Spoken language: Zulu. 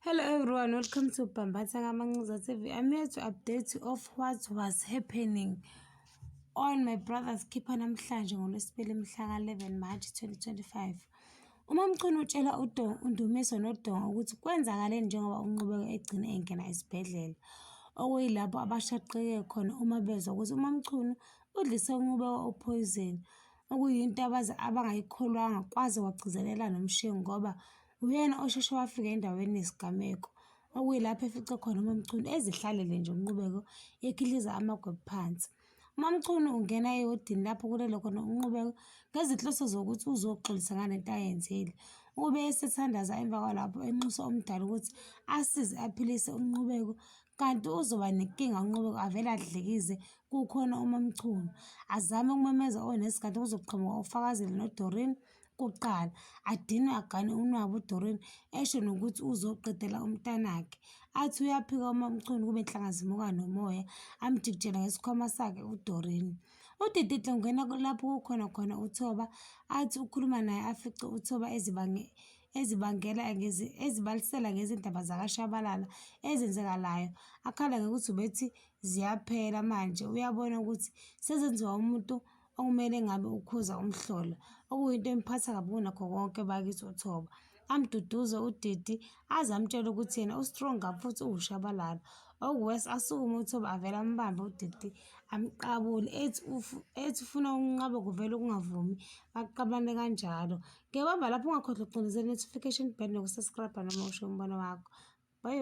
Hello everyone, welcome to Bambatha Mancuza TV. I'm here to update you of what was happening on my brother's keeper namhlanje ngoLwesibili mhla 11 March 2025. UMamChunu utshela uNdumiso noDonga ukuthi kwenzakaleni njengoba uNqubeko egcine engena esibhedlela. Okuyilapho abashaqeke khona uma bezwa ukuthi uMamChunu udlise uNqubeko upoison, okuyinto abangayikholwanga kwaze wagcizelela nomshengu ngoba uyena osheshe wafika endaweni yesigameko. Okuyilapho efice khona uMamChunu ezihlalele nje uNqubeko ekhihliza amagwebu phansi. UMamChunu ungena eyodini lapho kulele khona uNqubeko ngezinhloso zokuthi uzoxolisa ngalento ayenzile. Ube esethandaza emva kwalapho enxusa umdala ukuthi asize aphilise uNqubeko, kanti uzoba nenkinga uNqubeko avele adlikize kukhona uMamChunu azame ukumemeza onesi kanti kuzoqhamuka uFakazela noDoreen. Kuqala adinwe agane unwabu uDoreen esho nokuthi uzoqedela umntanakhe. Athi uyaphika uMamChunu kube inhlanga zimuka nomoya amjikijela ngesikhwama sakhe uDoreen. UDidihle ungena lapho kukhona khona uThoba athi ukhuluma naye afice uThoba ezibalisela ngezindaba zakaShabalala ezenzekalayo. Akhala ngokuthi ubethi ziyaphela manje uyabona ukuthi sezenziwa umuntu okumele ngabe ukhuza umhlola, okuyinto emphatha kabi kunakho konke bakithi uThoba. Amduduze uDidi aze amtshela ukuthi yena ustrong futhi uwuShabalala. Okuwesi asukume uThoba avele ambambe uDidi amqabule ethi ufuna ukunqaba kuvele kungavumi baqabane kanjalo. Ngebamba lapho ungakhohlwa ukucindezela notification bell nokusubscribe noma usho umbono wakho. Bye.